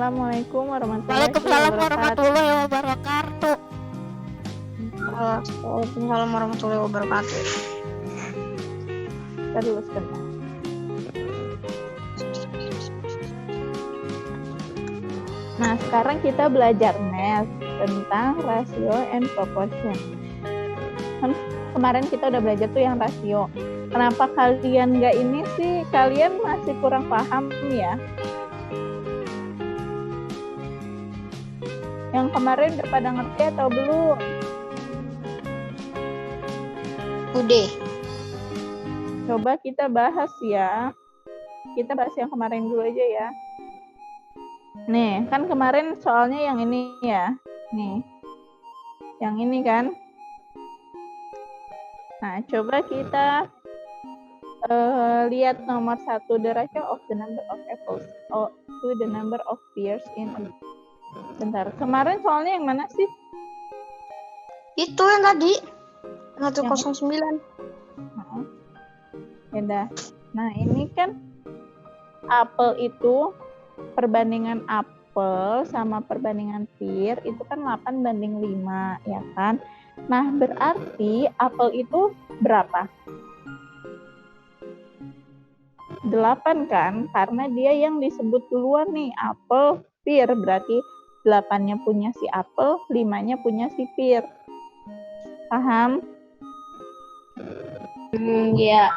Assalamualaikum warahmatullahi Waalaikumsalam wabarakatuh. warahmatullahi wabarakatuh. Waalaikumsalam warahmatullahi wabarakatuh. Kita dulu sebentar. Nah, sekarang kita belajar math tentang ratio and proportion. Kan kemarin kita udah belajar tuh yang rasio. Kenapa kalian nggak ini sih? Kalian masih kurang paham ya? Yang kemarin udah pada ngerti atau belum? Udah. Coba kita bahas ya. Kita bahas yang kemarin dulu aja ya. Nih, kan kemarin soalnya yang ini ya. Nih. Yang ini kan. Nah, coba kita lihat nomor 1, the ratio of the number of apples to the number of pears in a... Bentar, kemarin soalnya yang mana sih? Itu yang tadi 109. Beda. Nah, ini kan apel itu perbandingan apel sama perbandingan pear itu kan 8:5, ya kan? Nah, berarti apel itu berapa? 8 kan? Karena dia yang disebut duluan nih, apel, pear. Berarti 8-nya punya si apel, 5-nya punya si pear. Paham? Ya.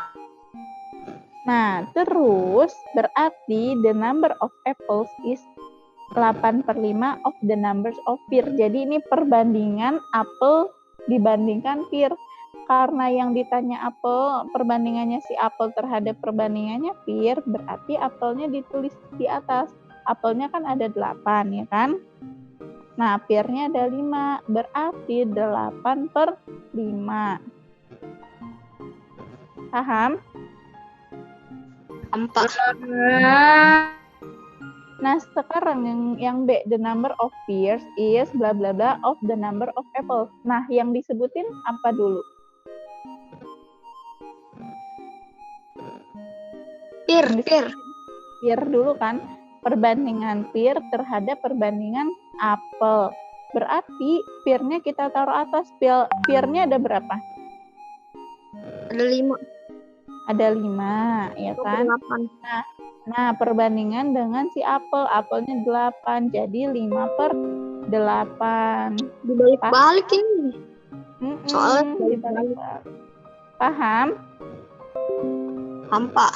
Nah, terus berarti the number of apples is 8/5 of the numbers of pear. Jadi ini perbandingan apel dibandingkan pear. Karena yang ditanya apel, perbandingannya si apel terhadap perbandingannya pear, berarti apelnya ditulis di atas. Apelnya kan ada 8, ya kan? Nah, pearnya ada 5, berarti 8/5. Paham? Empat. Nah, sekarang yang B, the number of pears is bla bla bla of the number of apples. Nah, yang disebutin apa dulu? Pear. Pear dulu kan, perbandingan pear terhadap perbandingan apel. Berarti pearnya kita taruh atas. Pearnya ada berapa? Ada 5. Ada 5, ya kan? 8. Nah, perbandingan dengan si apel. Apelnya 8, jadi 5/8. Dibalik-balik ini. Soalnya dibalik. Paham? Hampa.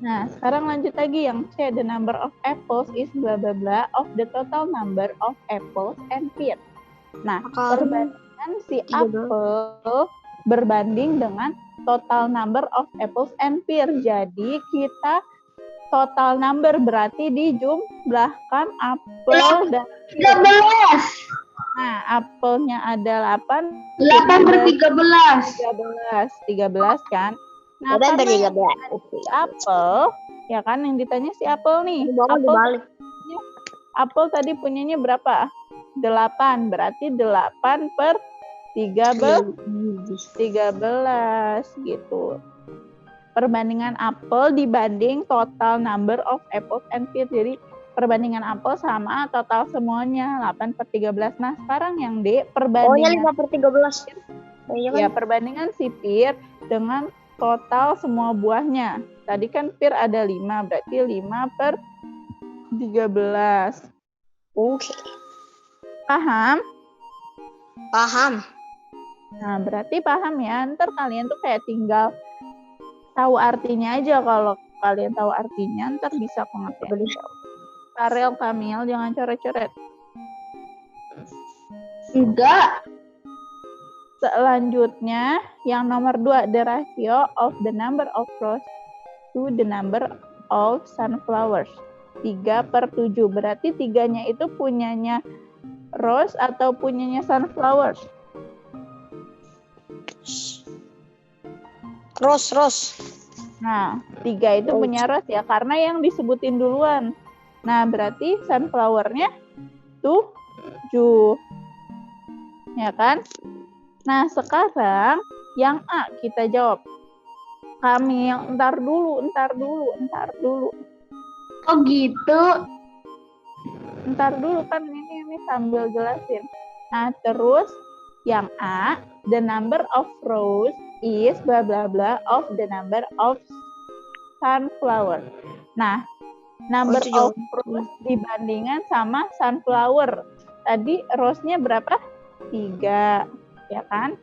Nah, sekarang lanjut lagi yang C, the number of apples is bla bla bla of the total number of apples and pears. Nah, perbandingan si apel berbanding dengan total number of apples and pears. Jadi kita total number berarti dijumlahkan apel dan 13. nah, apelnya ada 8. 13 kan. Nah, karena apel, ya kan yang ditanya si apel nih. Apel tadi punyanya berapa? 8, berarti 8/13 gitu. Perbandingan apel dibanding total number of apples and pears. Jadi perbandingan apel sama total semuanya 8/13. Nah, sekarang yang D, perbandingan 5/13. Ya, perbandingan si pear dengan total semua buahnya. Tadi kan pear ada 5, berarti 5/13. Oke. Paham? Paham. Nah, berarti paham ya. Ntar kalian tuh kayak tinggal tahu artinya aja. Kalau kalian tahu artinya, ntar bisa pengertian. Karel, Kamil, jangan coret-coret. Enggak. Selanjutnya, yang nomor 2, the ratio of the number of roses to the number of sunflowers. 3/7. Berarti 3-nya itu punyanya rose atau punyanya sunflowers? Rose. Nah, 3 itu punya rose ya, karena yang disebutin duluan. Nah, berarti sunflower-nya 7. Ya kan? Nah, sekarang yang A kita jawab. Kamil, entar dulu. Oh gitu. Ntar dulu kan ini sambil jelasin. Nah, terus yang A, the number of rows is bla bla bla of the number of sunflower. Nah, number itu of jauh. rows dibandingkan sama sunflower. Tadi rows-nya berapa? 3, ya kan?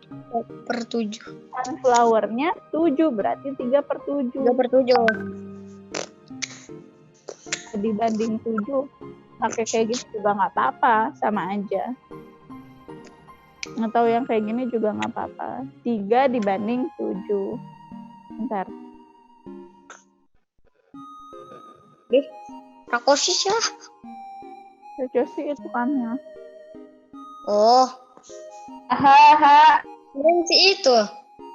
Per 7. Sunflower-nya 7, berarti 3 per 7. 3 per 7. Dibanding 7. Pakai kayak gitu juga nggak apa-apa, sama aja. Atau yang kayak gini juga nggak apa-apa. 3 dibanding 7. Bentar. Rakosis ya. Coco sih itu kan ya. Oh. Hahaha. Kirain si itu.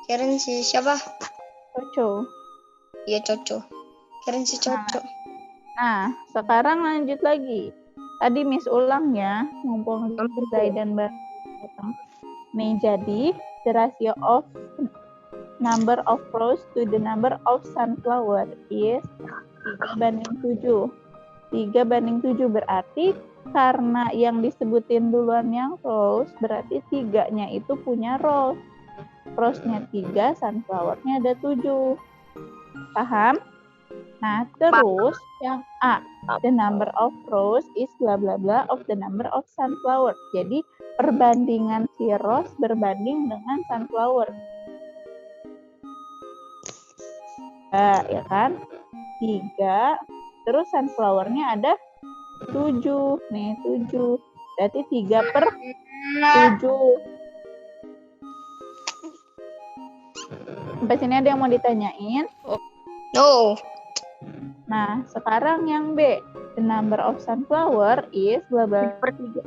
Kirain si siapa? Coco. Iya, Coco. Kirain si Coco. Nah, sekarang lanjut lagi. Tadi Miss ulang ya, mumpung Zaidan baru datang. Nih, jadi the ratio of number of rows to the number of sunflower is 3 banding 7. 3 banding 7 berarti karena yang disebutin duluan yang rows, berarti 3-nya itu punya rows. Rows-nya 3, sunflower-nya ada 7. Paham? Nah, terus yang A, the number of rows is bla bla bla of the number of sunflower. Jadi perbandingan si rose berbanding dengan sunflower. Ya kan? 3, terus sunflower-nya ada 7. Nih, 7. Berarti 3 per 7. Sampai sini ada yang mau ditanyain? No. Nah, sekarang yang B. The number of sunflower is bla bla Per 3.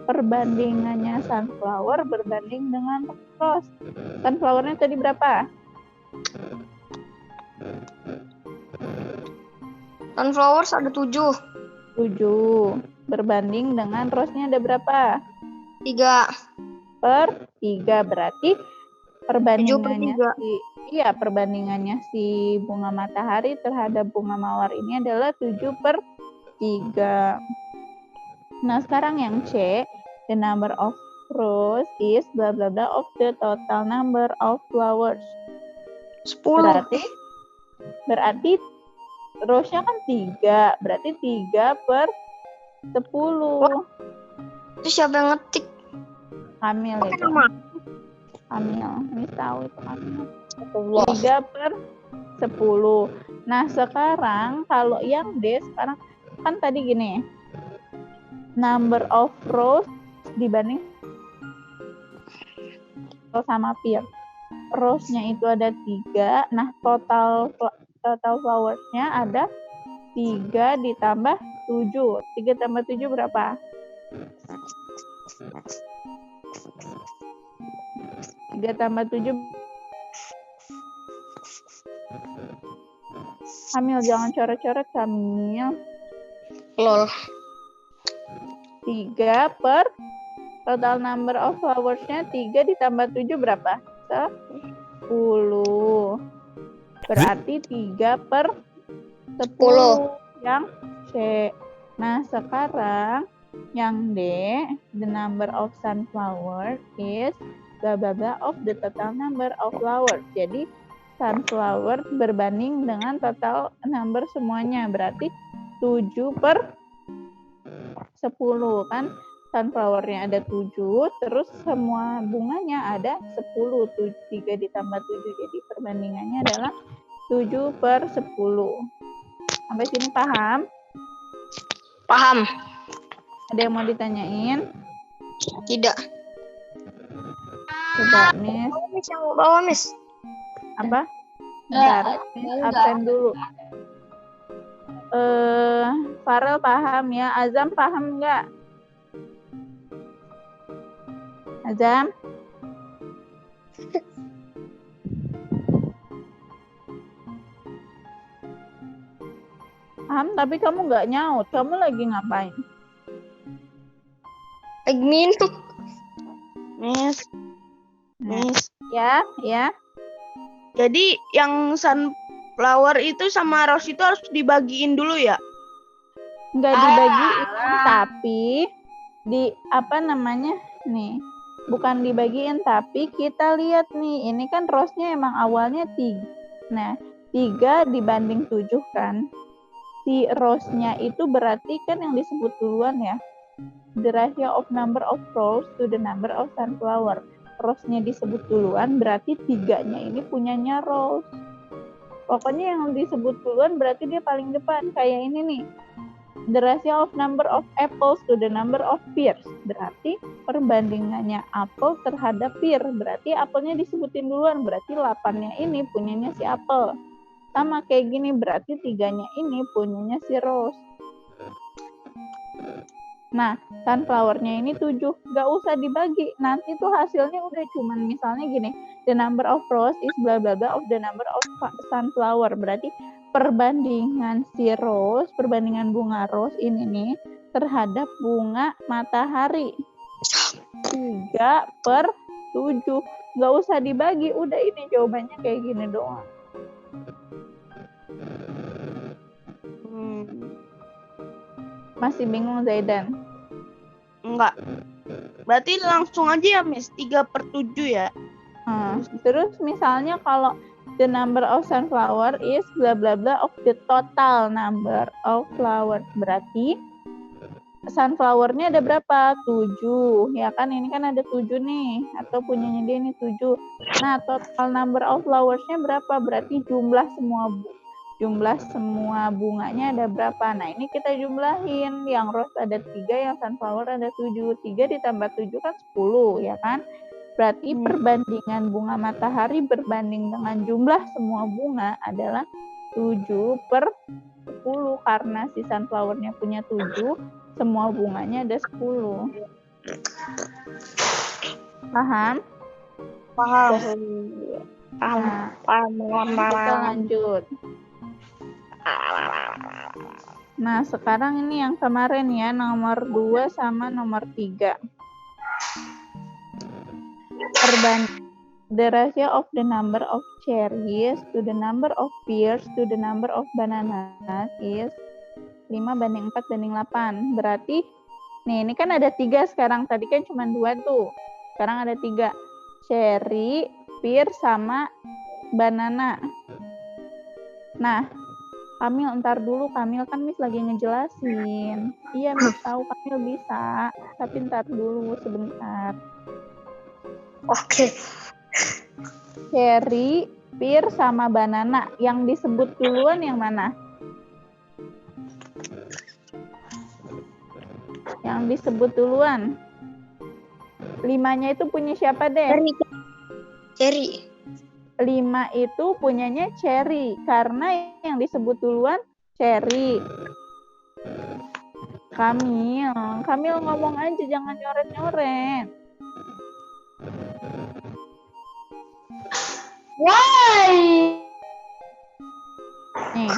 Perbandingannya sunflower berbanding dengan rose. Sunflower-nya tadi berapa? Sunflowers ada 7. 7. Berbanding dengan rose-nya ada berapa? 3. Per 3. Berarti perbandingannya 7/3. perbandingannya si bunga matahari terhadap bunga mawar ini adalah 7 per 3. Nah, sekarang yang C, the number of rows is bla bla bla of the total number of flowers. 10. Berarti rows-nya kan 3, berarti 3 per 10. Itu siapa yang ngetik? Hamil itu. Hamil. Ini tahu itu hamil. 3 per 10. Nah, sekarang kalau yang D, sekarang kan tadi gini. Number of rows dibanding sama pair. Rows-nya itu ada 3. Nah, total flowers-nya ada 3 ditambah 7. 3 tambah 7 berapa? 3 tambah 7. Hamil, jangan coret-coret, Hamil. Lol. 3 per total number of flowers-nya 3 ditambah 7 berapa? 10. Berarti 3 per 10 yang C. Nah, sekarang yang D, the number of sunflower is bla bla bla of the total number of flowers. Jadi sunflower berbanding dengan total number semuanya. Berarti 7 per 10 kan. Sunflower-nya ada 7, terus semua bunganya ada 10. 3 ditambah 7. Jadi perbandingannya adalah 7 per 10. Sampai sini paham? Paham. Ada yang mau ditanyain? Tidak. Coba, Miss. Miss yang mau bawa, Miss. Apa? Bentar, Miss absen dulu. Farel paham ya? Azam paham nggak? Azam? Paham, tapi kamu nggak nyaut. Kamu lagi ngapain? Lagi minum. Miss, Ya. jadi yang sunflower itu sama rose itu harus dibagiin dulu ya? nggak dibagiin, tapi di apa namanya nih, bukan dibagiin, tapi kita lihat nih, ini kan rows-nya emang awalnya 3. Nah, 3 dibanding 7 kan, si rows-nya itu berarti kan yang disebut duluan ya, the ratio of number of rows to the number of sunflower. Rows-nya disebut duluan, berarti 3-nya ini punyanya rows. Pokoknya yang disebut duluan berarti dia paling depan. Kayak ini nih, the ratio of number of apples to the number of pears. Berarti perbandingannya apel terhadap pear. Berarti apelnya disebutin duluan. Berarti 8-nya ini punyanya si apel. Sama kayak gini, berarti 3-nya ini punyanya si rose. Nah, sunflower-nya ini 7. Gak usah dibagi. Nanti tuh hasilnya udah cuman misalnya gini, the number of rose is bla bla bla of the number of sunflower. Berarti perbandingan si rose, perbandingan bunga rose ini nih terhadap bunga matahari. 3/7. Gak usah dibagi, udah ini jawabannya kayak gini doang. Masih bingung Zaidan? Enggak. Berarti langsung aja ya, Miss. 3/7 ya. Terus misalnya kalau the number of sunflower is bla bla bla of the total number of flowers. Berarti sunflower-nya ada berapa? 7. Ya kan, ini kan ada 7 nih. Atau punyanya dia ini 7. Nah, total number of flowers-nya berapa? Berarti jumlah semua bunganya ada berapa? Nah, ini kita jumlahin. Yang rose ada 3, yang sunflower ada 7. 3 ditambah 7 kan 10, ya kan? Berarti perbandingan bunga matahari berbanding dengan jumlah semua bunga adalah 7/10. Karena si sunflower-nya punya 7, semua bunganya ada 10. Paham? Paham. Kita lanjut. Nah, sekarang ini yang kemarin ya, nomor 2 sama nomor 3. The ratio of the number of cherries to the number of pears to the number of bananas is 5/4/8. Berarti, nih ini kan ada 3 sekarang. Tadi kan cuma 2 tuh. Sekarang ada 3. Cherry, pear, sama banana. Nah, Kamil, ntar dulu. Kamil kan Miss lagi ngejelasin. Iya, Miss tahu Kamil bisa. Tapi ntar dulu sebentar. Oke. Cherry, pear, sama banana. Yang disebut duluan yang mana? Yang disebut duluan. 5-nya itu punya siapa deh? Cherry. 5 itu punyanya cherry. Karena yang disebut duluan cherry. Kamil ngomong aja, jangan nyoret-nyoret. Why? Nih.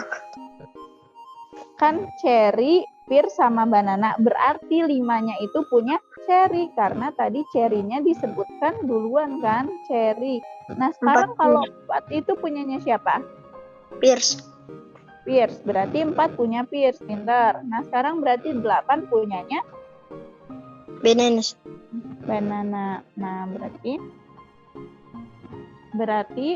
Kan cherry, pear, sama banana. Berarti 5-nya itu punya cherry. Karena tadi cherry-nya disebutkan duluan kan, cherry. Nah, sekarang kalau 4 itu punyanya siapa? Pears. Berarti 4 punya pears, pinter. Nah, sekarang berarti 8 punyanya banana. Nah, berarti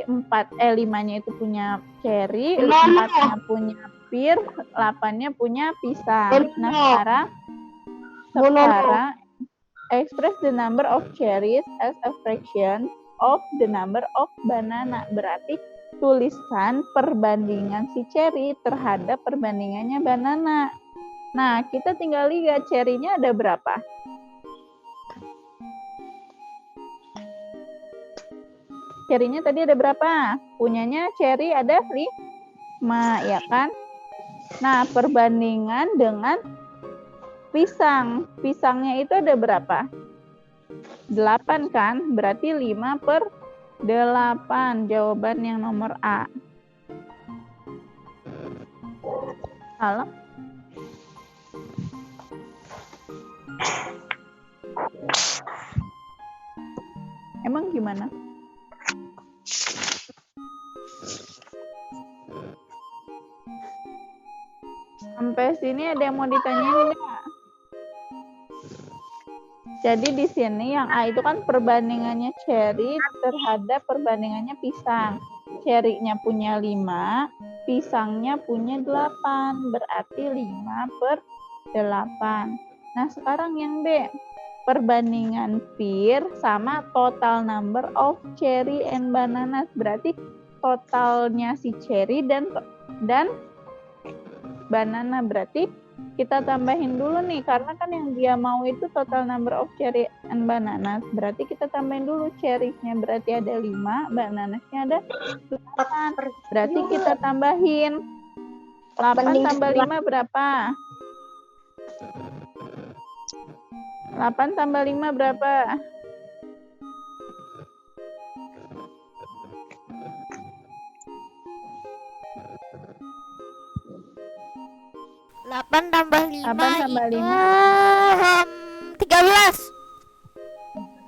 5-nya itu punya cherry, 4-nya punya pear, 8-nya punya pisang. Nah, sekarang express the number of cherries as a fraction of the number of banana. Berarti tuliskan perbandingan si cherry terhadap perbandingannya banana. Nah, kita tinggal lihat cherry-nya ada berapa. Cherry-nya tadi ada berapa? Punyanya cherry ada 5, ya kan? Nah, perbandingan dengan pisang. Pisangnya itu ada berapa? 8 kan? Berarti 5/8. Jawaban yang nomor A. Salah? Emang gimana? Sampai sini ada yang mau ditanyain nggak? Jadi di sini yang A itu kan perbandingannya cherry terhadap perbandingannya pisang. Cherry-nya punya 5, pisangnya punya 8. Berarti 5/8. Nah, sekarang yang B. Perbandingan pear sama total number of cherry and bananas. Berarti totalnya si cherry dan banana. Berarti kita tambahin dulu nih, karena kan yang dia mau itu total number of cherry and bananas. Berarti kita tambahin dulu cherry-nya, berarti ada 5, bananasnya ada 8. Berarti kita tambahin 8 tambah 5 berapa? 8 tambah 5 berapa? 8 tambah 5 8 tambah itu 13.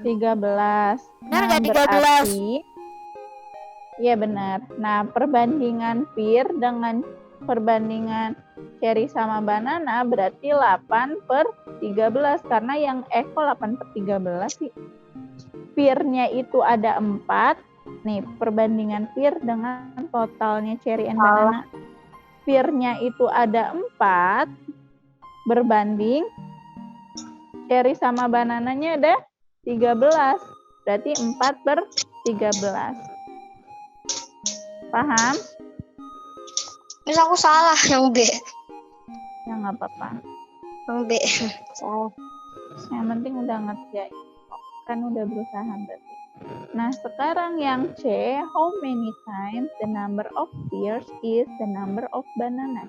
13. Benar nggak 13? Berarti iya benar. Nah, perbandingan pear dengan perbandingan cherry sama banana berarti 8/13. Karena yang kok 8/13 sih? Pear-nya itu ada 4. Nih, perbandingan pear dengan totalnya cherry and banana. Pear-nya itu ada 4 berbanding cherry sama banananya ada 13. Berarti 4/13. Paham? Miss, aku salah yang B. Ya nggak apa-apa. Yang B. Salah. Yang penting udah ngerjain. Kan udah berusaha berarti. Nah, sekarang yang C, how many times the number of pears is the number of bananas?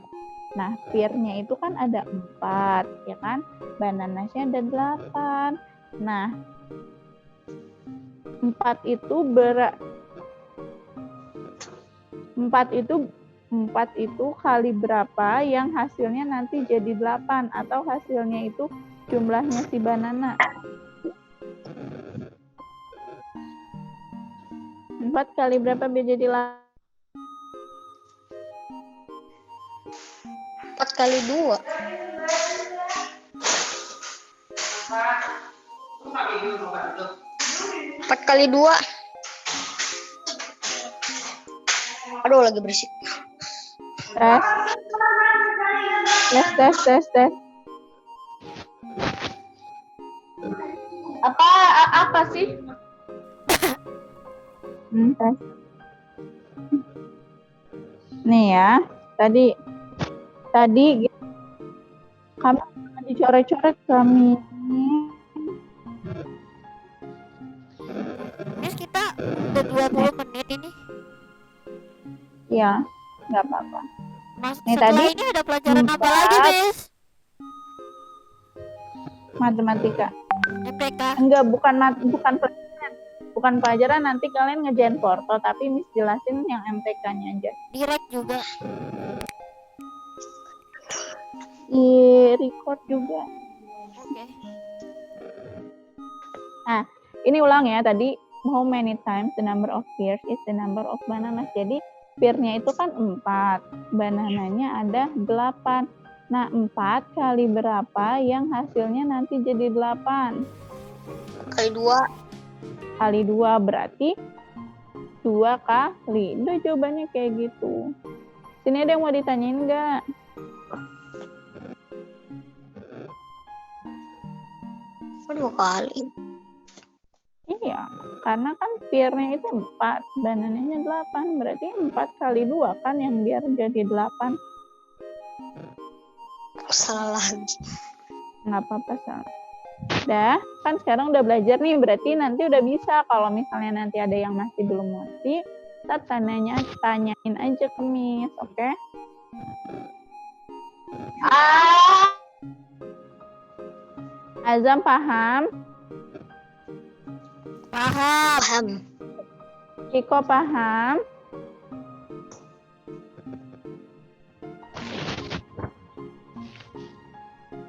Nah, pear-nya itu kan ada 4, ya kan? Bananasnya ada 8. Nah, 4 itu kali berapa yang hasilnya nanti jadi 8 atau hasilnya itu jumlahnya si banana. 4 kali berapa biar jadi 4 kali 2. 4 kali 2. Aduh, lagi berisik. tes. Apa sih? Tes. Nih ya, tadi kamu dicoret-coret kami. Miss, kita udah 20 menit ini. Ya, nggak apa-apa. Mas, Nih, setelah tadi ini ada pelajaran apa 4. lagi, Miss? Matematika. MPK. Enggak, bukan pelajaran. Bukan pelajaran, nanti kalian ngerjain foto, tapi Miss jelasin yang MTK-nya aja. Direct juga. Record juga. Oke. Nah, ini ulang ya, tadi how many times the number of pears is the number of bananas. Jadi pear-nya itu kan 4, banananya ada 8. Nah, 4 kali berapa yang hasilnya nanti jadi 8? Kali 2. Kali 2 berarti 2 kali. Udah jawabannya kayak gitu. Sini ada yang mau ditanyain nggak? Dua kali. Iya, karena kan pear-nya itu 4, banananya 8. Berarti 4 kali 2 kan yang biar jadi 8. Salah lagi. Nggak apa-apa, salah. Udah, kan sekarang udah belajar nih, berarti nanti udah bisa. Kalau misalnya nanti ada yang masih belum ngerti, kita tanyain aja ke Miss, oke? Azam paham? Paham. Iko paham?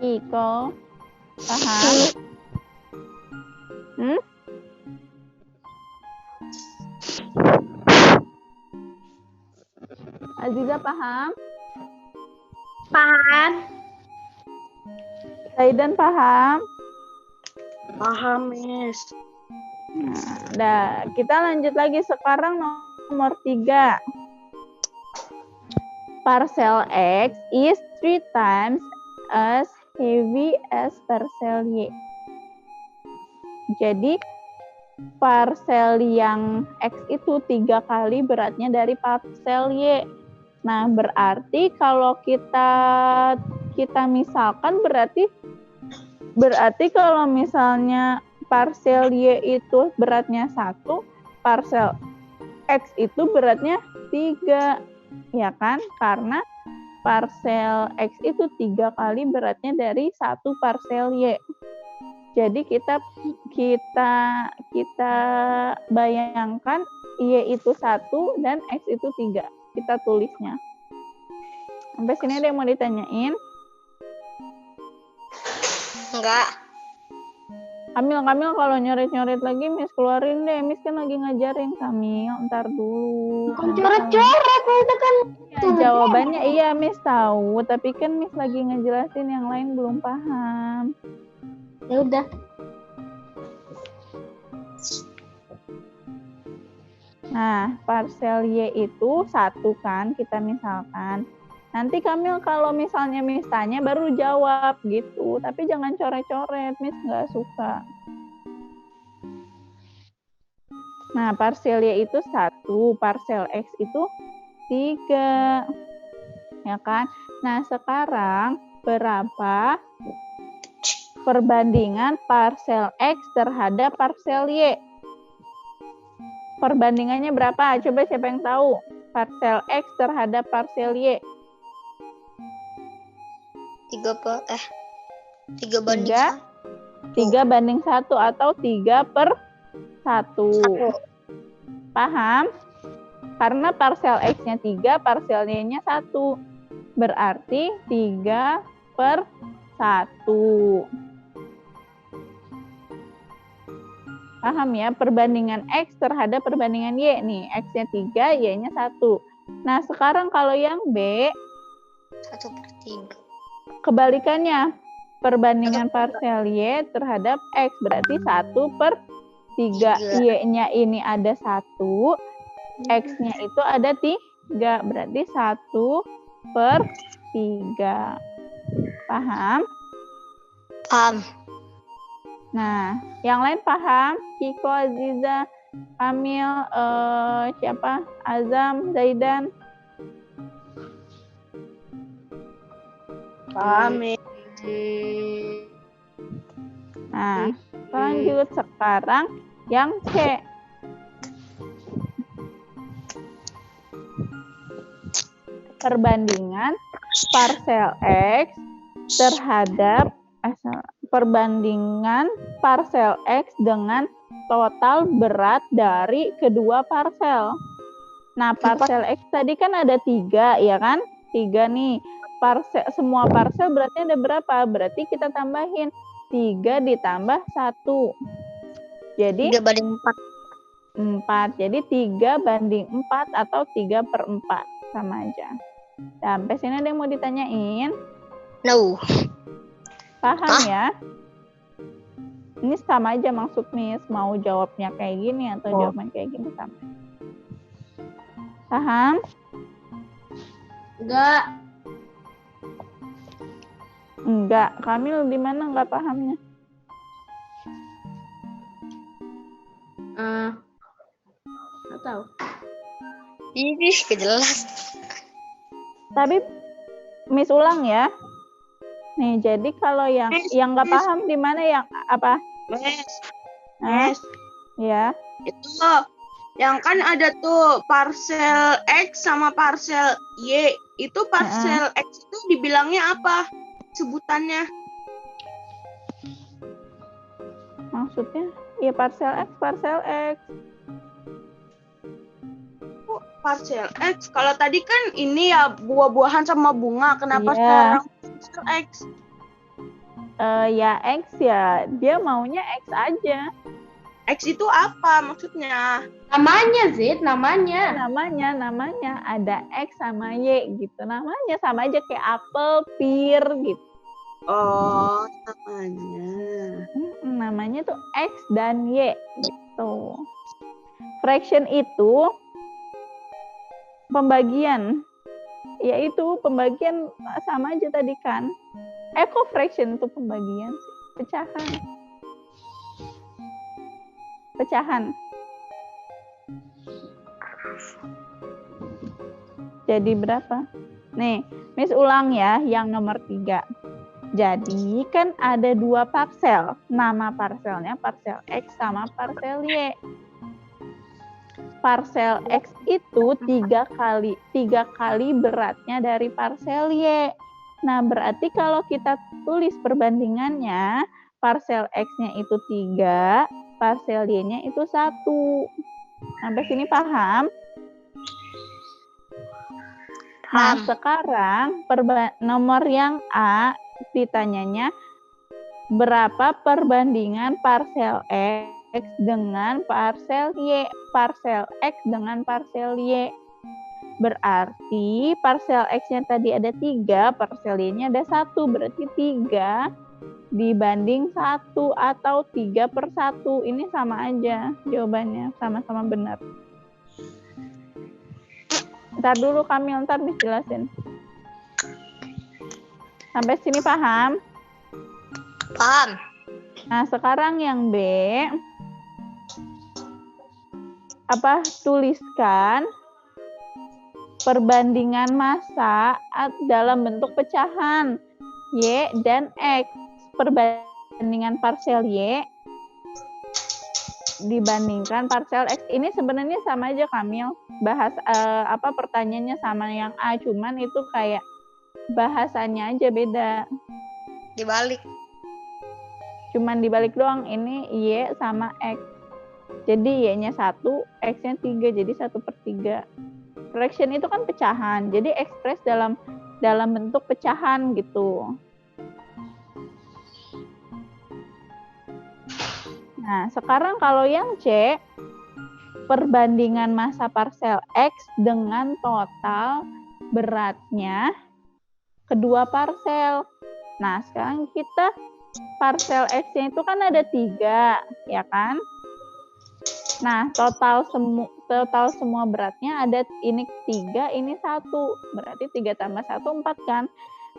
Iko paham? Aziza paham? Paham. Zaidan paham? Paham, Miss. Nah, kita lanjut lagi sekarang nomor 3. Parcel X is 3 times as heavy as parcel Y. Jadi, parcel yang X itu 3 kali beratnya dari parcel Y. Nah, berarti kalau kita misalkan berarti kalau misalnya parcel Y itu beratnya 1, parcel X itu beratnya 3. Ya kan? Karena parcel X itu 3 kali beratnya dari 1 parcel Y. Jadi kita bayangkan Y itu 1 dan X itu 3. Kita tulisnya. Sampai sini ada yang mau ditanyain? Enggak. Kamil kalau nyoret-nyoret lagi, Miss keluarin deh. Miss kan lagi ngajarin Kamil. Ntar dulu. Coret-coret itu kan. Ya, jawabannya iya Miss tahu, tapi kan Miss lagi ngejelasin yang lain belum paham. Ya udah. Nah, parcel Y itu 1 kan, kita misalkan. Nanti Kamil kalau misalnya Miss tanya baru jawab gitu. Tapi jangan coret-coret, Miss nggak suka. Nah, parcel Y itu 1, parcel X itu 3. Ya kan? Nah, sekarang berapa perbandingan parcel X terhadap parcel Y? Perbandingannya berapa? Coba siapa yang tahu? Parcel X terhadap parcel Y. 3 banding 3 banding 1 atau 3/1. Paham? Karena parcel X-nya 3, parcel Y-nya 1. Berarti 3/1. Paham ya? Perbandingan X terhadap perbandingan Y nih. X-nya 3, Y-nya 1. Nah, sekarang kalau yang B, 1/3. kebalikannya. Perbandingan parcel Y terhadap X berarti 1/3. Y-nya ini ada 1, X-nya itu ada 3. Berarti 1/3. Paham? Paham. Nah, yang lain paham? Kiko, Aziza, Kamil, siapa? Azam, Zaidan. Paham, Miss. Nah, lanjut sekarang yang C. Perbandingan parcel X terhadap perbandingan parcel X dengan total berat dari kedua parcel. Nah, parcel X tadi kan ada 3, ya kan? 3 nih. Semua parcel berarti ada berapa? Berarti kita tambahin 3 ditambah 1. Jadi 3 banding 4. Jadi 3 banding 4 atau 3/4. Sama aja. Sampai sini ada yang mau ditanyain? 4. No. Paham ya? Ini sama aja maksud Miss. Mau jawabnya kayak gini atau jawaban kayak gini sama. Paham? Enggak. Kamil di mana enggak pahamnya? Nggak tahu. Ini kejelas. Tapi Miss ulang ya. Nih, jadi kalau yang nggak paham di mana yang apa? Miss. Hah? Miss. Ya. Itu yang kan ada tuh parcel X sama parcel Y. Itu parcel X itu dibilangnya apa? Sebutannya. Maksudnya? Ya parcel X. Parcel X. Kalau tadi kan ini ya buah-buahan sama bunga. Kenapa Iya. sekarang parcel X? Ya X ya. Dia maunya X aja. X itu apa maksudnya? Namanya, Zid, namanya. Namanya ada X sama Y gitu. Namanya sama aja kayak apel, pir gitu. Oh, namanya. Namanya tuh X dan Y gitu. Fraction itu pembagian. Yaitu pembagian sama aja tadi kan. Kok fraction itu pembagian sih? Pecahan. Jadi berapa? Nih, Miss ulang ya yang nomor 3. Jadi kan ada 2 parsel. Nama parselnya parsel X sama parsel Y. Parsel X itu 3 kali beratnya dari parsel Y. Nah, berarti kalau kita tulis perbandingannya, parsel X-nya itu 3, parsel Y-nya itu 1. Sampai sini paham? Nah, sekarang nomor yang A ditanyanya berapa perbandingan parsel X dengan parsel Y, parsel X dengan parsel Y. Berarti parsel X-nya tadi ada 3, parsel Y-nya ada 1, berarti 3 dibanding 1 atau 3/1. Ini sama aja jawabannya, sama-sama benar. Ntar dulu Kamil, ntar dijelasin. Sampai sini paham? Paham. Nah, sekarang yang B. Tuliskan perbandingan massa dalam bentuk pecahan Y dan X. Perbandingan parsel Y dibandingkan parsel X. Ini sebenarnya sama aja Kamil. Pertanyaannya sama yang A, cuman itu kayak bahasanya aja beda. Dibalik. Cuman dibalik doang, ini Y sama X. Jadi Y-nya 1, X-nya 3, jadi 1/3. Fraction itu kan pecahan, jadi ekspres dalam bentuk pecahan gitu. Nah, sekarang kalau yang C, perbandingan massa parsel X dengan total beratnya kedua parsel. Nah, sekarang kita parsel X-nya itu kan ada 3, ya kan? Nah, total semua beratnya ada ini 3, ini 1. Berarti 3 tambah 1, 4 kan?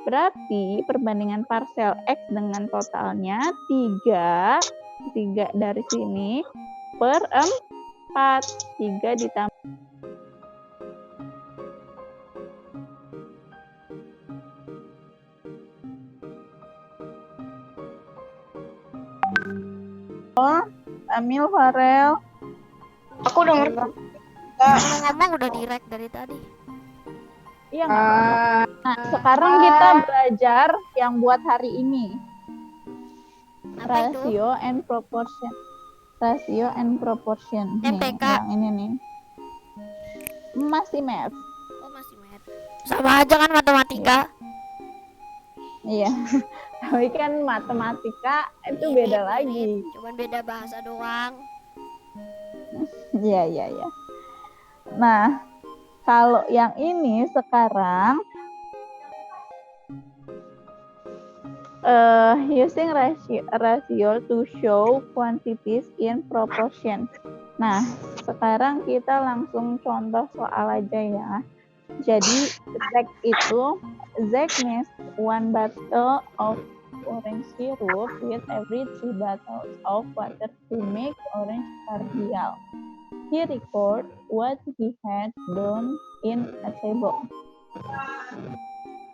Berarti perbandingan parsel X dengan totalnya 3 dari sini per 4. 3 ditambah Amil, Farel. Aku udah ngerti. Ngomong udah direct dari tadi. Iya nggak apa-apa. Nah, sekarang kita belajar yang buat hari ini. Apa itu? Ratio and proportion. Nih, MPK. yang ini nih. Masih math. Oh, masih math. Sama aja kan matematika. Iya. Tapi kan matematika itu beda lagi. Cuman beda bahasa doang. Iya. Nah, kalau yang ini sekarang using ratio to show quantities in proportion. Nah, sekarang kita langsung contoh soal aja ya. Jadi Zack needs 1 bottle of orange syrup with every 3 bottles of water to make orange cordial. He record what he had done in a table.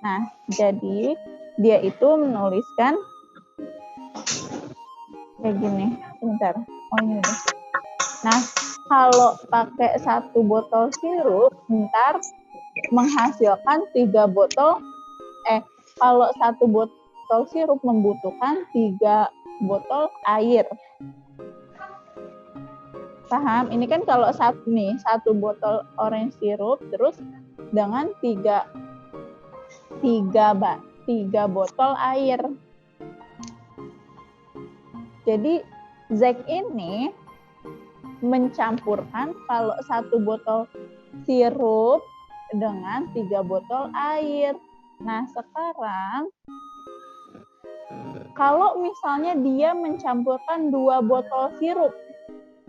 Nah, jadi dia itu menuliskan kayak gini. Bentar. Oh, ini deh. Nah, kalau pakai 1 botol sirup, ntar menghasilkan 3 botol. Kalau 1 botol sirup membutuhkan 3 botol air. Paham? Ini kan kalau 1 botol orange sirup terus dengan 3 botol air. Jadi Zack ini mencampurkan kalau 1 botol sirup dengan 3 botol air. Nah, sekarang kalau misalnya dia mencampurkan 2 botol sirup,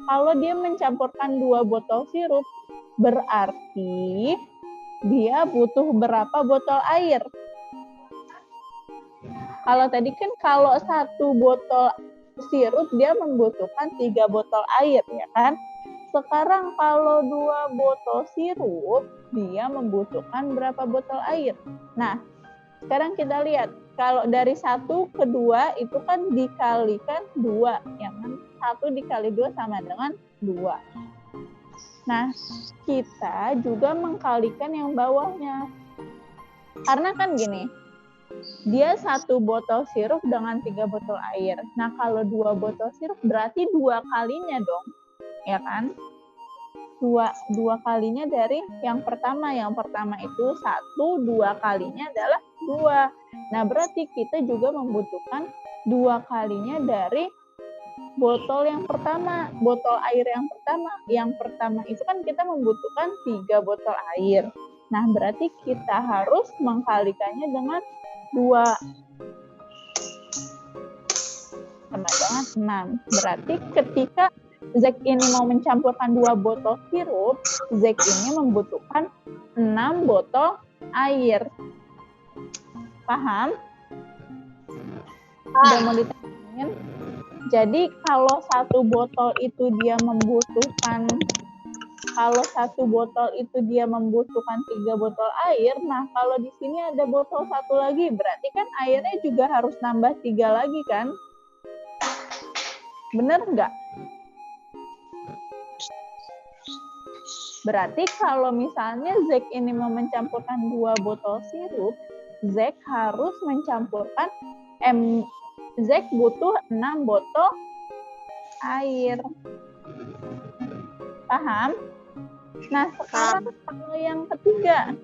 kalau dia mencampurkan 2 botol sirup, berarti dia butuh berapa botol air? Kalau tadi kan kalau 1 botol sirup dia membutuhkan 3 botol air, ya kan? Sekarang kalau 2 botol sirup, dia membutuhkan berapa botol air? Nah, sekarang kita lihat. Kalau dari 1 ke 2 itu kan dikalikan 2, ya kan? 1 dikali 2 sama dengan 2. Nah, kita juga mengkalikan yang bawahnya. Karena kan gini, dia 1 botol sirup dengan 3 botol air. Nah, kalau 2 botol sirup berarti 2 kalinya dong, ya kan? 2 kalinya dari yang pertama. Yang pertama itu 1, 2 kalinya adalah 2. Nah, berarti kita juga membutuhkan 2 kalinya dari botol yang pertama, botol air yang pertama. Yang pertama itu kan kita membutuhkan 3 botol air. Nah, berarti kita harus mengkalikannya dengan 2 sama dengan 6. Berarti ketika Zack ini mau mencampurkan 2 botol sirup, Zack ini membutuhkan 6 botol air. Paham? Udah mau ditanyain? Jadi kalau 1 botol itu dia membutuhkan 3 botol air, nah kalau di sini ada botol 1 lagi, berarti kan airnya juga harus nambah 3 lagi kan? Bener nggak? Berarti kalau misalnya Zack ini mau mencampurkan 2 botol sirup, Zack harus mencampurkan Zack butuh 6 botol air. Paham? Nah, sekarang kalau yang ketiga.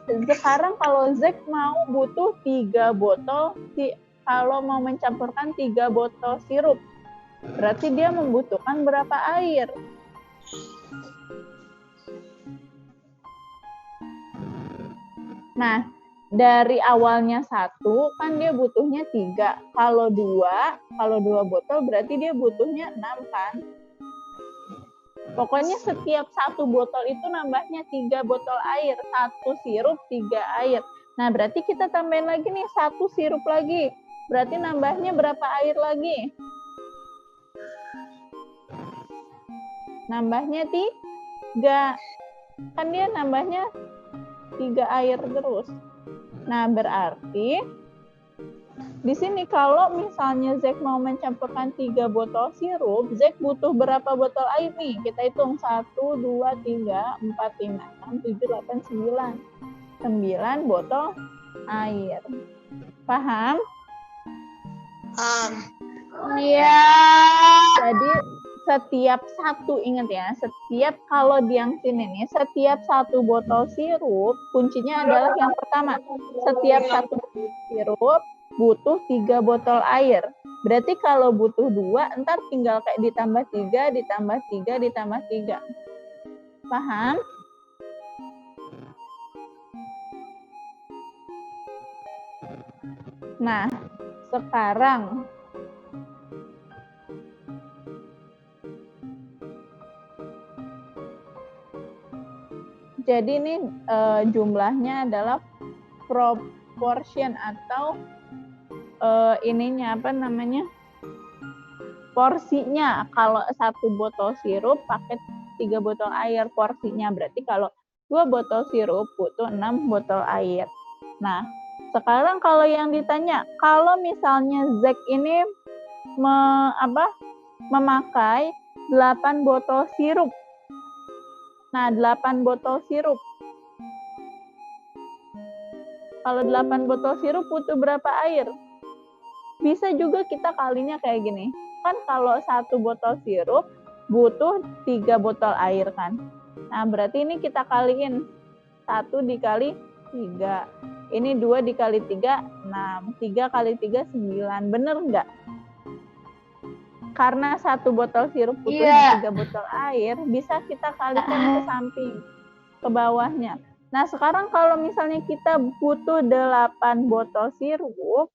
Sekarang kalau Zack mau butuh 3 botol, kalau mau mencampurkan 3 botol sirup, berarti dia membutuhkan berapa air? Nah, dari awalnya 1 kan dia butuhnya 3. Kalau 2 botol berarti dia butuhnya 6 kan? Pokoknya setiap 1 botol itu nambahnya 3 botol air. 1 sirup, 3 air. Nah, berarti kita tambahin lagi nih 1 sirup lagi. Berarti nambahnya berapa air lagi? Nambahnya 3. Kan dia nambahnya 3 air terus. Nah, berarti di sini kalau misalnya Zack mau mencampurkan 3 botol sirup, Zack butuh berapa botol air nih? Kita hitung 1, 2, 3, 4, 5, 6, 7, 8, 9. 9 botol air. Paham? Iya. Jadi setiap 1, ingat ya, kalau di yang sini nih, setiap 1 botol sirup, kuncinya adalah yang pertama. Setiap 1 botol sirup butuh 3 botol air. Berarti kalau butuh 2, ntar tinggal kayak ditambah 3, ditambah 3, ditambah 3. Paham? Nah, sekarang jadi ini jumlahnya adalah proportion atau porsinya. Kalau 1 botol sirup pakai 3 botol air porsinya. Berarti kalau 2 botol sirup butuh 6 botol air. Nah, sekarang kalau yang ditanya, kalau misalnya Zack ini memakai 8 botol sirup. Nah, 8 botol sirup. Kalau 8 botol sirup butuh berapa air? Bisa juga kita kalinya kayak gini. Kan kalau 1 botol sirup butuh 3 botol air kan. Nah, berarti ini kita kaliin. 1 dikali 3. Ini 2 dikali 3, 6. 3 kali 3, 9. Bener nggak? karena 1 botol sirup butuhnya 3 botol air, bisa kita kalikan ke samping, ke bawahnya. Nah, sekarang kalau misalnya kita butuh 8 botol sirup,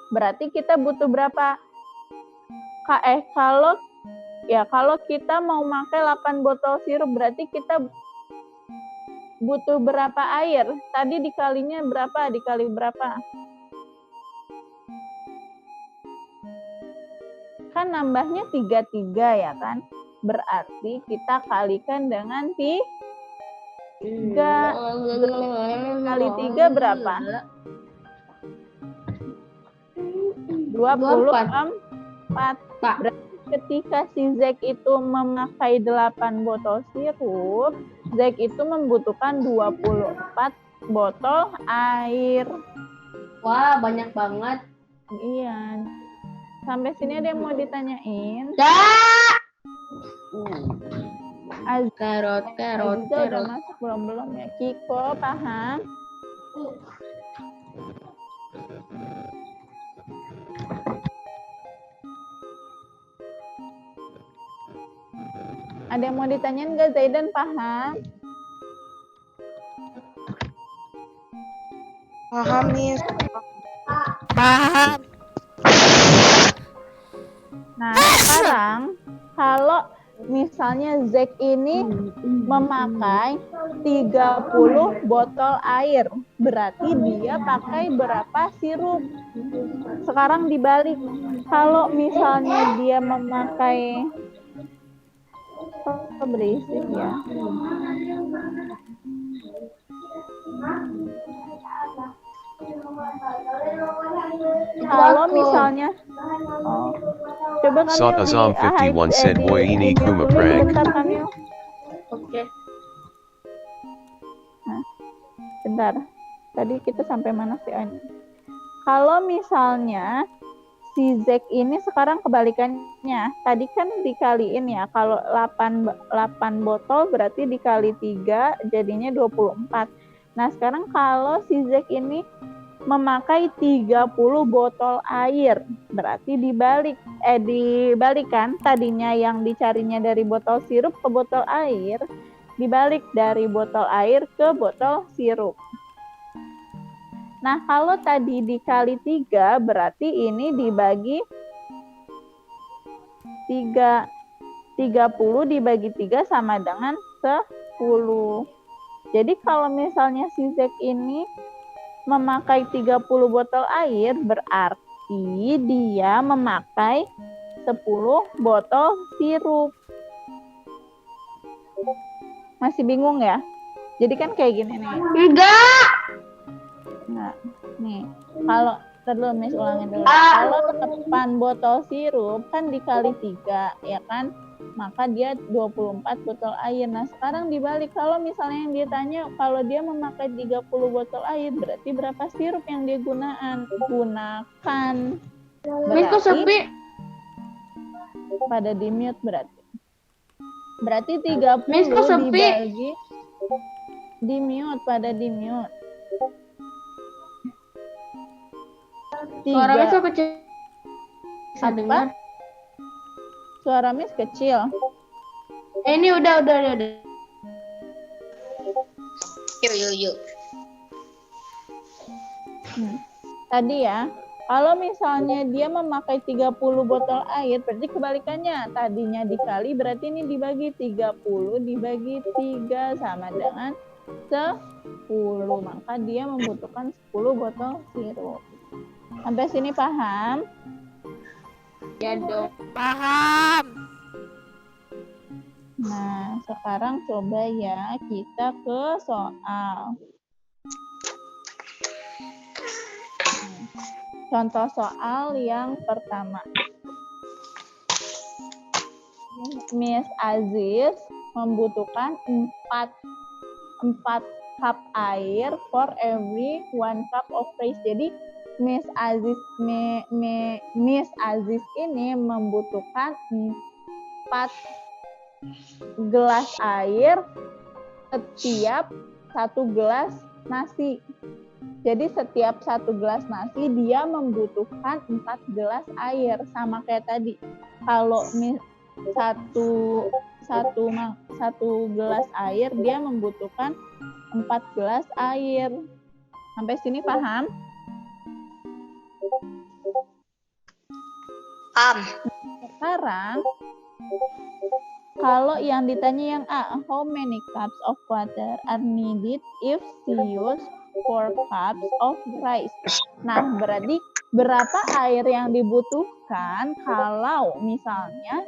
berarti kita butuh berapa? Kalau kita mau pakai 8 botol sirup, berarti kita butuh berapa air? Tadi dikalinya berapa? Dikali berapa? Kan nambahnya 33 ya kan? Berarti kita kalikan dengan 3. Kali 3 berapa? 24. Berarti ketika si Zack itu memakai 8 botol sirup, Zack itu membutuhkan 24 botol air. Wah, banyak banget. Iya. Sampai sini ada yang mau ditanyain? Carrot. Aziza udah masuk belum ya? Kiko paham? Ada yang mau ditanyain nggak? Zaidan paham? Paham, Miss. Paham. Nah, sekarang kalau misalnya Zack ini memakai 30 botol air, berarti dia pakai berapa sirup? Sekarang dibalik. Kalau misalnya dia memakai berisik ya. Kalau misalnya coba kami Sought Azam 51 said Boy ini Kuma Prag. Bentar kami. Oke. Nah, bentar. Tadi kita sampai mana sih? Kalau misalnya si Zack ini sekarang kebalikannya. Tadi kan dikaliin ya. Kalau 8 botol berarti dikali 3 jadinya 24. Nah, sekarang kalau si Zack ini memakai 30 botol air, berarti dibalikan tadinya yang dicarinya dari botol sirup ke botol air, dibalik dari botol air ke botol sirup. Nah, kalau tadi dikali 3, berarti ini dibagi 3. 30 dibagi 3 sama dengan 10. Jadi kalau misalnya si Zack ini memakai 30 botol air, berarti dia memakai 10 botol sirup. Masih bingung ya? Jadi kan kayak gini nih. Enggak. Nah, nih, kalau terus Miss ulangin dulu. Kalau 8 botol sirup kan dikali 3, ya kan? Maka dia 24 botol air. Nah, sekarang dibalik, kalau misalnya yang ditanya kalau dia memakai 30 botol air, berarti berapa sirup yang dia gunakan? Miss kok sepi? Pada di mute berarti. Berarti 30 Miss kok sepi? dibagi di mute, pada di mute. Suara Miss kok kecil? Bisa Apa? dengar? Suara Miss kecil. Ini udah. Yuk. Tadi ya, kalau misalnya dia memakai 30 botol air, berarti kebalikannya. Tadinya dikali, berarti ini dibagi 30 dibagi 3 sama dengan 10. Maka dia membutuhkan 10 botol sirup. Sampai sini paham? Ya dong. Paham. Nah, sekarang coba ya kita ke soal. Contoh soal yang pertama. Miss Aziz membutuhkan 4 cup air for every 1 cup of rice. Jadi Miss Aziz ini membutuhkan 4 gelas air setiap 1 gelas nasi. Jadi setiap 1 gelas nasi dia membutuhkan 4 gelas air, sama kayak tadi. Kalau satu gelas air dia membutuhkan 4 gelas air. Sampai sini paham? Sekarang kalau yang ditanya yang A, how many cups of water are needed if she use 4 cups of rice? Nah, berarti berapa air yang dibutuhkan kalau misalnya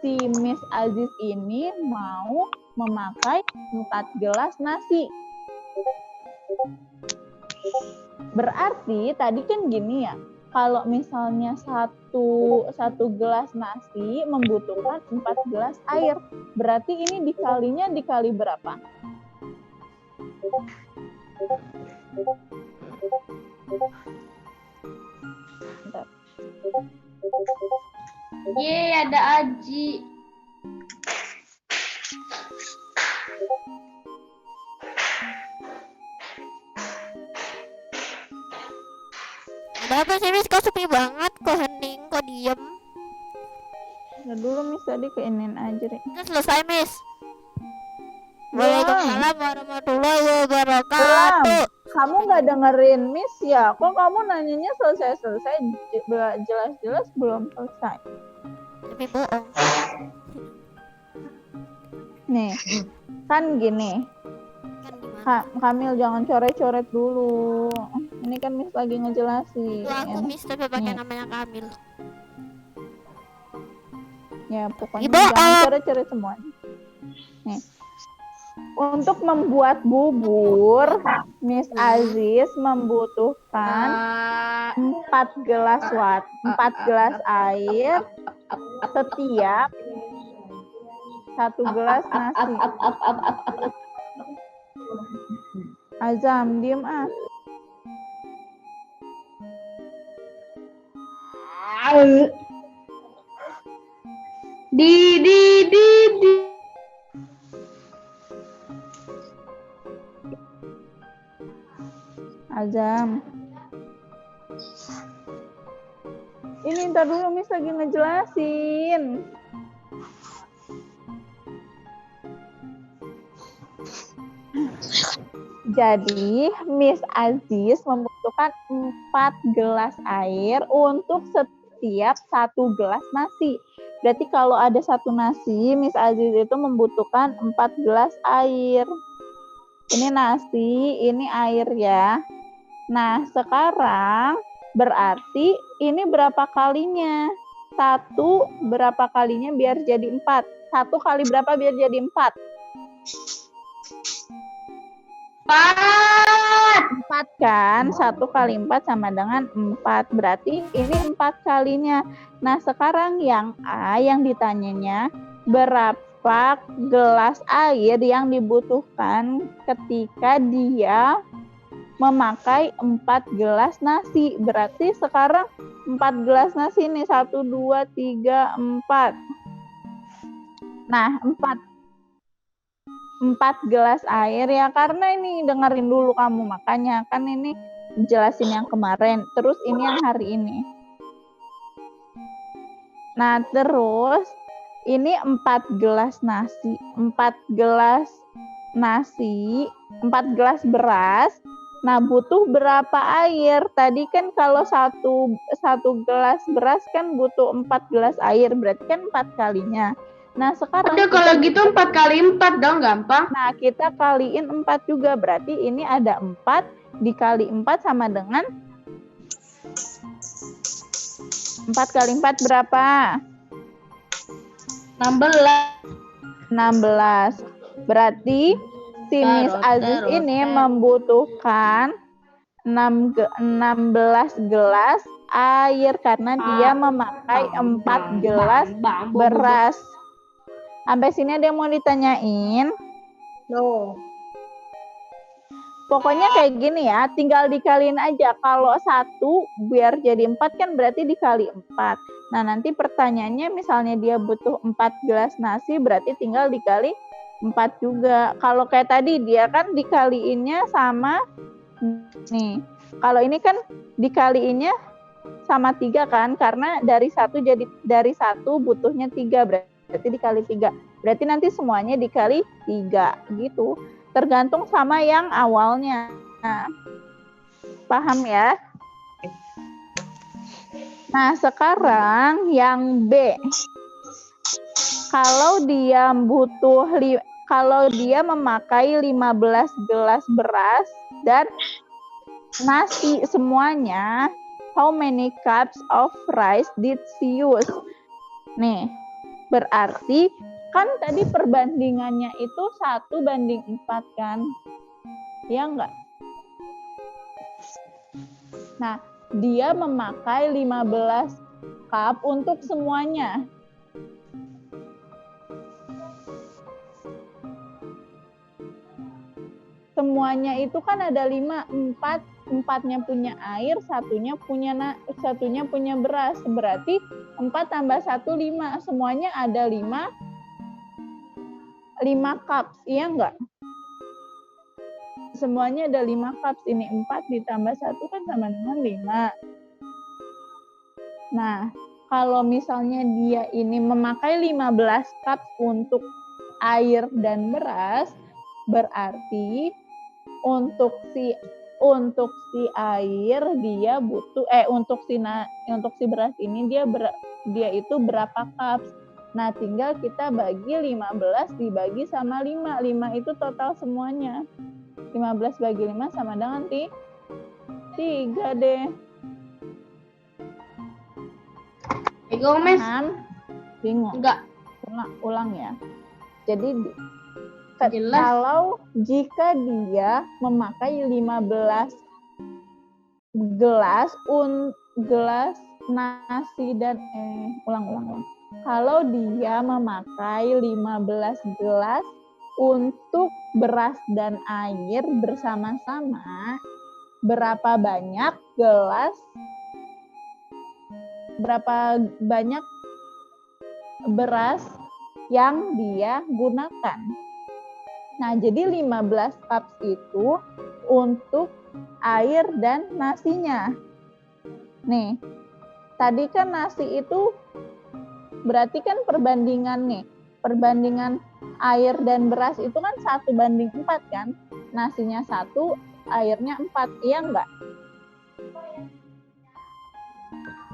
si Miss Aziz ini mau memakai 4 gelas nasi? Berarti tadi kan gini ya, kalau misalnya satu gelas nasi membutuhkan 4 gelas air, berarti ini dikalinya dikali berapa? Bentar. Yeay, ada Aji. Ada apa sih, Miss? Kok sepi banget? Kok hening? Kok diem? Ya dulu Miss tadi keinin aja deh. Udah selesai, Miss. Waalaikumsalam warahmatullahi wabarakatuh. Kamu nggak dengerin Miss ya? Kok kamu nanyanya selesai-selesai, jelas-jelas belum selesai. Tapi bohong. Nih, kan gini. Kan gimana? Kamil jangan coret-coret dulu. Ini kan Miss lagi ngejelasin. Itu aku, Miss, tapi pakai Nih. namanya Kamil. Ya pokoknya Ibu, jangan coret-coret semuanya. Nih. Untuk membuat bubur, Miss Aziz membutuhkan 4 gelas air setiap 1 gelas nasi. Azam, diem ah. Di. Azam. Ini ntar dulu Miss lagi ngejelasin. Jadi Miss Aziz membutuhkan 4 gelas air untuk setiap 1 gelas nasi. Berarti kalau ada 1 nasi, Miss Aziz itu membutuhkan 4 gelas air. Ini nasi, ini air ya. Nah, sekarang berarti ini berapa kalinya? 1 berapa kalinya biar jadi 4? 1 kali berapa biar jadi 4? 4 kan? 1 kali 4 sama dengan 4. Berarti ini 4 kalinya. Nah, sekarang yang A yang ditanyanya berapa gelas air yang dibutuhkan ketika dia memakai 4 gelas nasi. Berarti sekarang 4 gelas nasi nih. 1, 2, 3, 4. Nah, 4 gelas air ya, karena ini dengerin dulu kamu, makanya kan ini jelasin yang kemarin, terus ini yang hari ini. Nah, terus ini 4 gelas nasi, 4 gelas beras. Nah, butuh berapa air? Tadi kan kalau satu gelas beras kan butuh 4 gelas air, berarti kan 4 kalinya. Nah, sekarang Udah kalau gitu 4 kali 4 dong, gampang. Nah, kita kaliin 4 juga. Berarti ini ada 4 dikali 4 sama dengan 4 kali 4 berapa? 16. Berarti si Miss Aziz ini membutuhkan 16 gelas air karena dia memakai 4 gelas beras. Sampai sini ada yang mau ditanyain? No. Pokoknya kayak gini ya, tinggal dikaliin aja. Kalau 1 biar jadi 4 kan berarti dikali 4. Nah, nanti pertanyaannya misalnya dia butuh 4 gelas nasi, berarti tinggal dikali 4 juga. Kalau kayak tadi dia kan dikaliinnya sama Nih, kalau ini kan dikaliinnya sama 3 kan, karena dari 1 butuhnya 3, berarti dikali 3. Berarti nanti semuanya dikali 3 gitu. Tergantung sama yang awalnya. Nah, paham ya? Nah, sekarang yang B. Kalau dia memakai 15 gelas beras dan nasi semuanya, how many cups of rice did she use? Nih, berarti kan tadi perbandingannya itu 1:4 kan? Iya enggak? Nah, dia memakai 15 cup untuk semuanya. Semuanya itu kan ada 5, 4-nya punya air, satunya punya beras. Berarti 4 tambah 1, 5. Semuanya ada 5 cups, iya enggak? Semuanya ada 5 cups. Ini 4 ditambah 1 kan sama dengan 5. Nah, kalau misalnya dia ini memakai 15 cups untuk air dan beras, berarti untuk si air dia butuh untuk si beras ini dia itu berapa cups. Nah, tinggal kita bagi 15 dibagi sama 5. 5 itu total semuanya. 15 bagi 5 sama dengan 3 deh. Bingung, Mes? Bingung? Enggak. Ulang ya. Jadi Jelas. kalau jika dia memakai 15 gelas nasi dan ulang. Kalau dia memakai 15 gelas untuk beras dan air bersama-sama, berapa banyak beras yang dia gunakan? Nah, jadi 15 cups itu untuk air dan nasinya. Nih, tadi kan nasi itu berarti kan perbandingan nih. Perbandingan air dan beras itu kan 1:4 kan? Nasinya 1, airnya 4, iya enggak?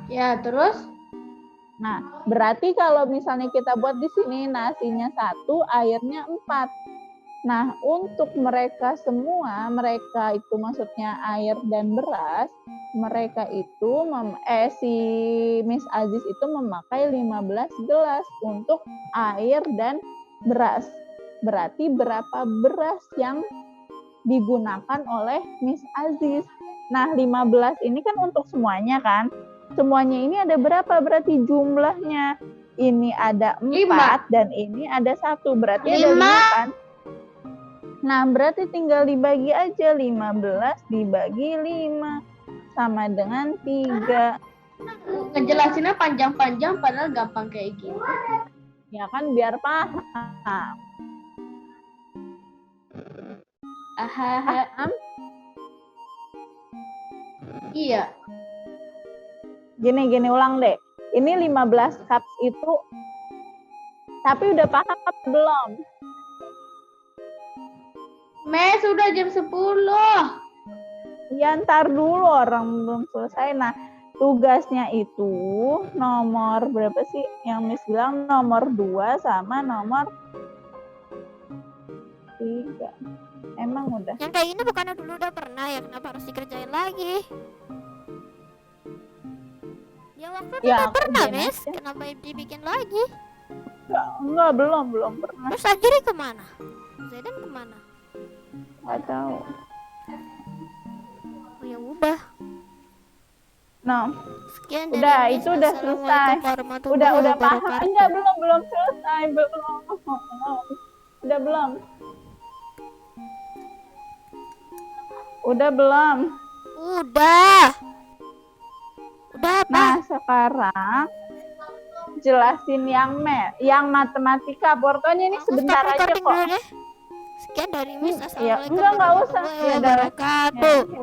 Ya, terus? Nah, berarti kalau misalnya kita buat di sini nasinya 1, airnya 4. Nah, untuk mereka semua, mereka itu maksudnya air dan beras, mereka itu si Miss Aziz itu memakai 15 gelas untuk air dan beras. Berarti berapa beras yang digunakan oleh Miss Aziz? Nah, 15 ini kan untuk semuanya kan? Semuanya ini ada berapa berarti jumlahnya? Ini ada 4 dan ini ada 1. Berarti ada 5 kan? Nah, berarti tinggal dibagi aja. 15 dibagi 5 sama dengan 3. Ngejelasinnya panjang-panjang padahal gampang kayak gitu. Ya kan biar paham. Paham? Iya. Gini ulang deh. Ini 15 cups itu tapi udah paham belum? Mes, sudah jam 10. Ya, ntar dulu, orang belum selesai. Nah, tugasnya itu nomor berapa sih? Yang Miss bilang nomor 2 sama nomor 3. Emang udah? Yang kayak gini bukannya dulu udah pernah ya, kenapa harus dikerjain lagi? Ya waktu itu udah pernah, Miss. Kenapa dibikin lagi? Enggak, belum pernah. Terus Ajri kemana? Zaidan kemana? Nggak tahu. Oh ya udah. Nah, Sekian dari udah Miss. itu udah selesai. Udah paham. Enggak, belum selesai. Udah belum? Udah belum? Udah apa? Nah, sekarang jelasin yang matematika. Pokoknya ini Aku sebentar stop aja recording kok. dulu deh. Sekian dari Miss. Ya, Assalamualaikum enggak usah. warahmatullahi Ya, udah. wabarakatuh. Ya.